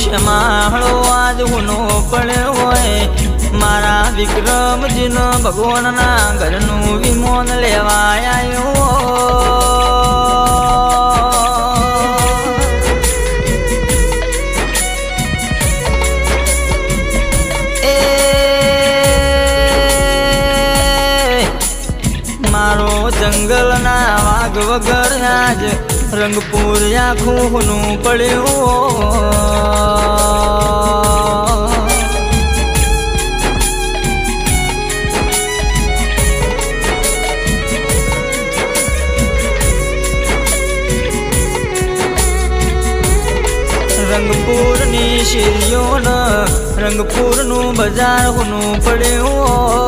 શ્યામાળો આજ હુનો પડ્યો હોય મારા વિક્રમજીનો ભગવાનના ઘરનું વિમોન લેવા આવ્યો જંગલના વાઘ વગર આજ રંગપુર આખું પડ્યું રંગપુરની શેરીઓન રંગપુરનું બજાર હુનું પડ્યું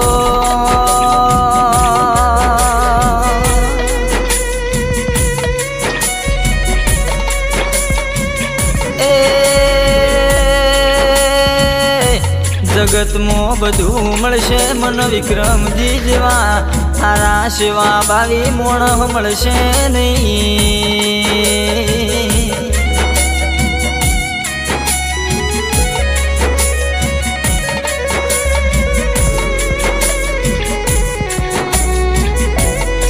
જગતમાં બધું મળશે મન વિક્રમજી જેવા તારા સેવા બાવી મોણ મળશે નહીં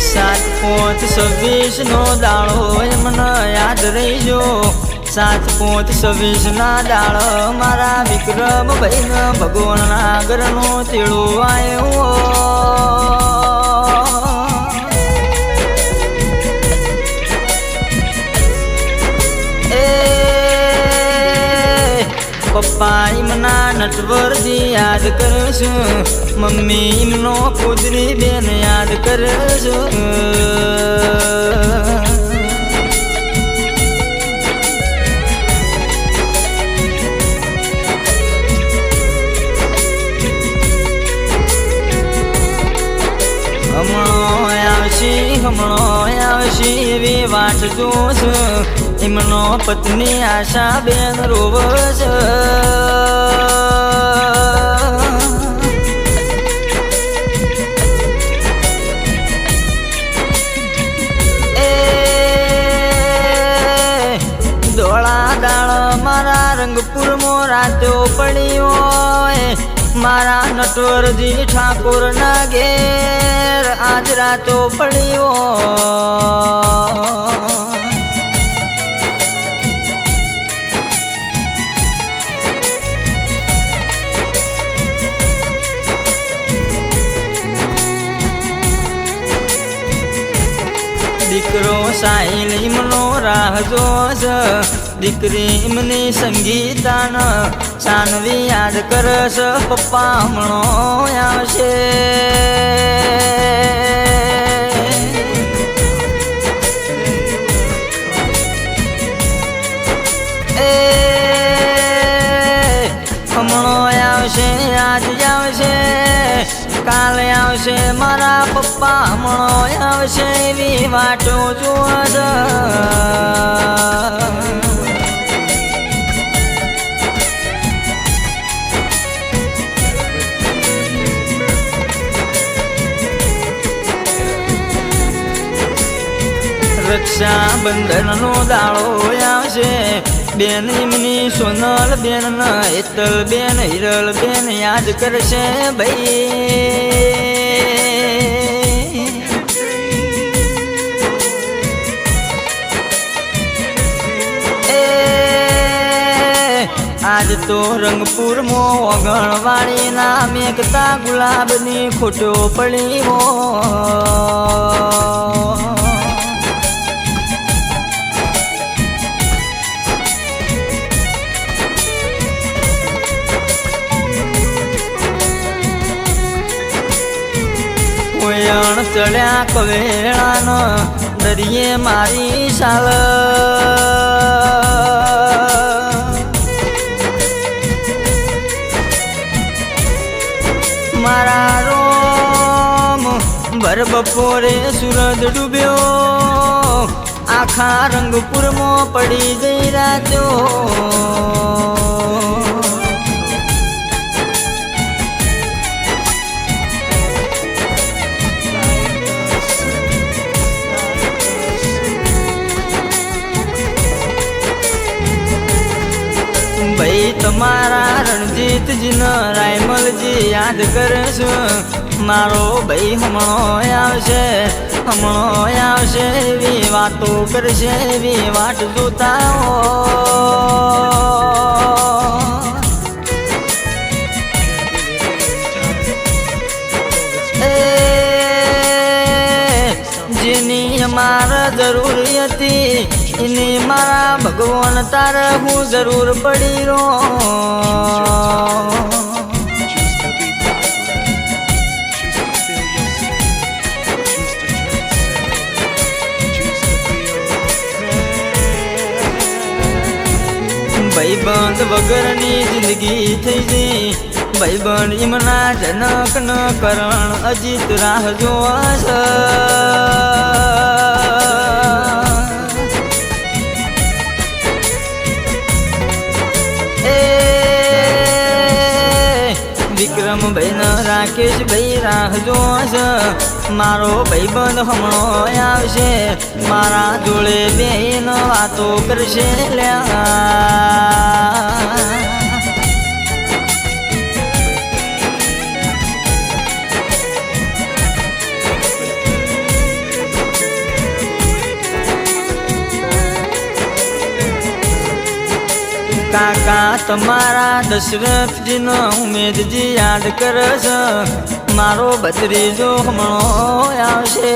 સાત 5-26 નો દાડો મને યાદ રહીજો 7-5-26 ના દાળ મારા વિક્રમ ભાઈ ભગવાનના ઘરનો તેડો આવ્યો એ પપ્પા ઈમના નટવરજી યાદ કરશું મમ્મી ઈમનો કુદરી બેન યાદ કરશું હમણો આવશે એવી વાટ જોશ એમનો પત્ની આશા બેન રોવશ એ ધોળા દાળ મારા રંગપુરમાં રાતો પડી હોય મારા નટવરજી ઠાકોર ના ઘેર આજ રાતો પડ્યો દીકરો સાહિલ ઈમનો રાહ જોશ દીકરી ઈમની સંગીતાન સાનવી યાદ કરશ પપ્પા હમણો આવશે એ હમણો આવશે આજ આવશે કાલે આવશે મારા પપ્પા હમણો આવશે એવી વાતો જોશ રક્ષાબંધનનો દાડો આવશે બેન ઈમની સોનલ બેન હેતલ બેન હિરલ બેન યાદ કરશે ભાઈ એ આજ તો રંગપુરમાં ઓગણવાડીના મેઘતા ગુલાબની ખોટો પડી કોયણ ચડ્યા કવેળાનો દરિયે મારી શાલ મારા રોમ ભર બપોરે સૂરજ ડૂબ્યો આખા રંગપુરમાં પડી જઈ રાતો તમારા રણજીતજીને રાયમલજી યાદ કરે છે મારો ભાઈ હમણો આવશે એવી વાતો કરશે એવી વાટ જોતા જેની અમારે જરૂર હતી એની મારા ભગવાન તારે હું જરૂર પડી રો ભાઈબંધ વગરની જિંદગી થઈ ગઈ ભાઈબંધ ઈમના જનક ન કરણ અજીત રાહ જોવા વિક્રમ ભાઈ ન રાકેશ ભાઈ રાહ જોવા મારો ભાઈબંધ હમણો આવશે મારા જોડે બેન વાતો કરશે કાકા તમારા દશરથજીનો ઉમેદજી યાદ કરે છે મારો ભત્રીજો હમણો આવશે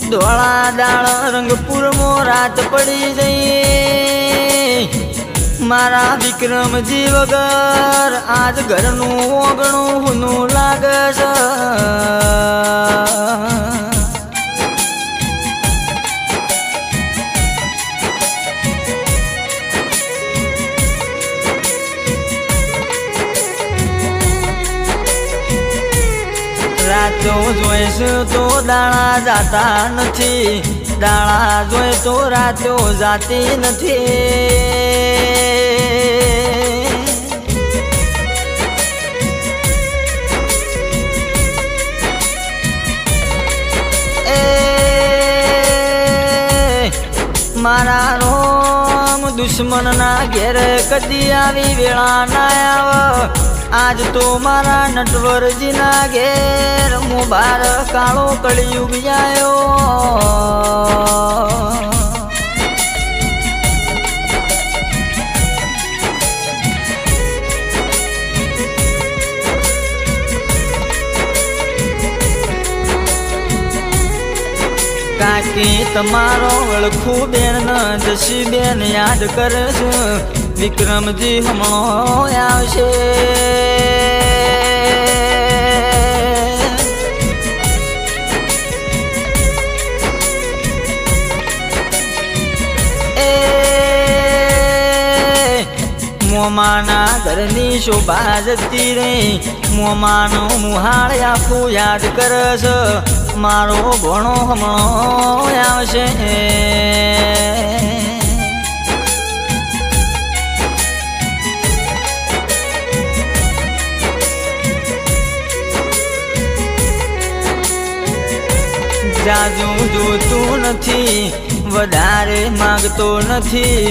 ધોળા દાળ રંગપુરમાં રાત પડી જઈ મારા વિક્રમજી વગર આજ ઘરનું ઓગણું હુનું લાગે છે રાતો જોઈશ તો દાણા જાતા નથી દાણા જોઈ તો રાતો જાતી નથી મારા રોમ દુશ્મન ના ઘેર કદી આવી વેળા ના આવ આજ તો મારા નટવરજી ના ઘેર મુબાર કાળો કળિયુગ આવ્યો કાકી તમારો વળખું બેન ન જશી બેન યાદ કરે છે વિક્રમજી હમણો આવશે મોમાના ઘરની શોભા જતી રહી મોમાનો મુહાળ આખું યાદ કરે છે મારો ભણો હમણો આવશે જાજુ જોતું નથી વધારે માગતો નથી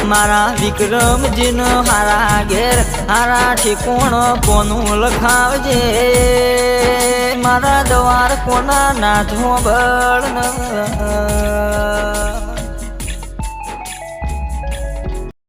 મારા વિક્રમજીનો હારા ઘેર હારા ઠેકોણ કોનું લખાવજે મારા દ્વાર કોના નાથ બળ